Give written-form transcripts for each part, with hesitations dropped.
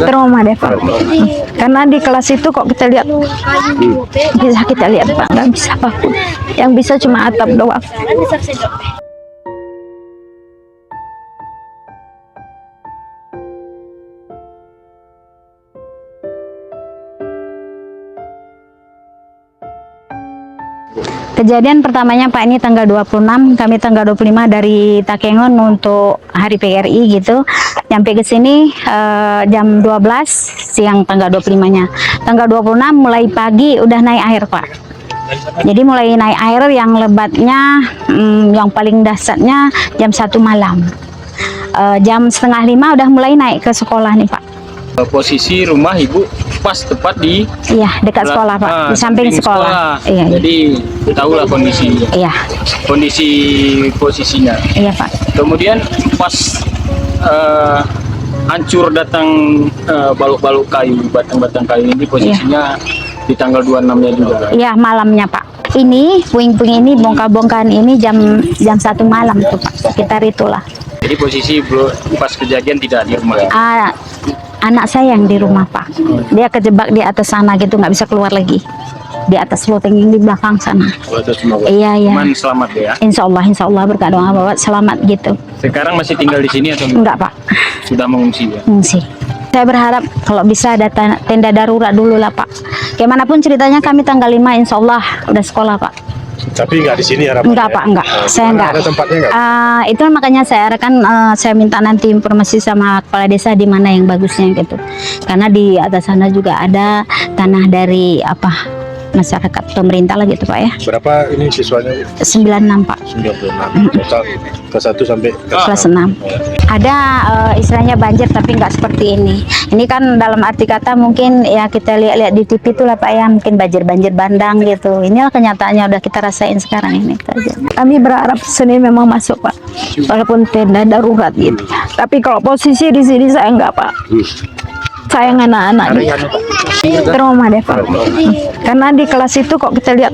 trauma deh Pak. Karena di kelas itu kok kita lihat, bisa kita lihat Pak, nggak bisa apapun. Yang bisa cuma atap doang. Kejadian pertamanya Pak, ini tanggal 26, kami tanggal 25 dari Takengon untuk hari PRI gitu. Nyampe ke sini jam 12 siang tanggal 25-nya. Tanggal 26 mulai pagi udah naik air Pak. Jadi mulai naik air yang lebatnya, yang paling dasarnya jam 1 malam. Jam setengah 5 udah mulai naik ke sekolah nih Pak. Posisi rumah ibu pas tepat di dekat sekolah Pak, di samping sekolah. Iya, jadi tahulah kondisinya. Iya. Kondisi posisinya. Iya Pak. Kemudian pas hancur datang balok-balok kayu, batang-batang kayu ini posisinya di tanggal 26-nya juga. Iya, malamnya Pak. Ini puing-puing ini, bongkar-bongkaran ini jam 1 malam tuh Pak, sekitar itulah. Jadi posisi pas kejadian tidak di rumah. Anak saya yang di rumah Pak, dia kejebak di atas sana gitu, nggak bisa keluar lagi, di atas loteng yang di belakang sana. Iya. Cuman selamat ya? Insya Allah berkat doa bahwa selamat gitu. Sekarang masih tinggal di sini atau enggak Pak? Sudah mengungsi ya? Mengungsi. Saya berharap kalau bisa ada tenda darurat dulu lah Pak. Bagaimanapun ceritanya kami tanggal 5 Insya Allah udah sekolah Pak. Tapi nggak di sini harapannya? Enggak Pak, enggak. Saya enggak. Ada tempatnya enggak? Itu makanya saya saya minta nanti informasi sama kepala desa di mana yang bagusnya gitu. Karena di atas sana juga ada tanah dari masyarakat pemerintah lah gitu Pak ya. Berapa ini siswanya? 96 Pak. 96. Total kelas 1 sampai kelas 6. Ada istilahnya banjir tapi nggak seperti ini. Ini kan dalam arti kata mungkin ya kita lihat di TV itu lah Pak ya, mungkin banjir bandang gitu. Inilah kenyataannya udah kita rasain sekarang ini aja. Kami berharap sini memang masuk Pak, walaupun tenda darurat gitu. Tapi kalau posisi di sini saya nggak Pak. Sayang anak-anaknya, trauma deh Pak. Karena di kelas itu kok kita lihat,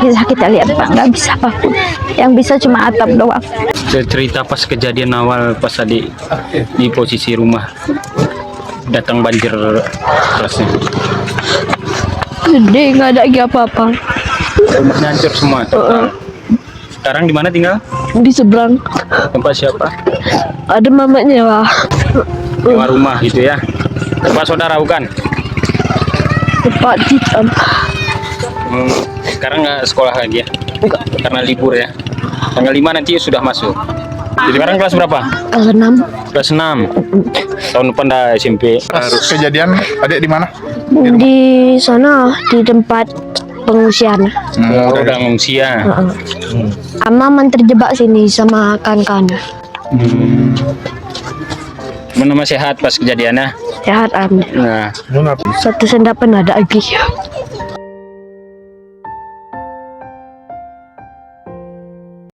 bisa kita lihat Pak, nggak bisa apapun. Yang bisa cuma atap doang. Cerita pas kejadian awal pas tadi di posisi rumah datang banjir kerasnya. Gede, nggak ada lagi apa-apa. Rumahnya hancur semua. Sekarang di mana tinggal? Di seberang. Tempat siapa? Ada mamanya Pak. Sewa rumah gitu ya. Tempat saudara bukan? Tempat Titan. Sekarang nggak sekolah lagi ya? Enggak. Karena libur ya. Tanggal 5 nanti sudah masuk. Jadi sekarang kelas berapa? Kelas 6. Kelas 6. Tahun depan dah SMP. Kejadian adik di mana? Di sana, di tempat pengungsian. Udah ngungsi ya. Ama terjebak sini sama kawan-kawan. Mana masih sehat pas kejadiannya? Sehat Nah, satu sendapan ada lagi.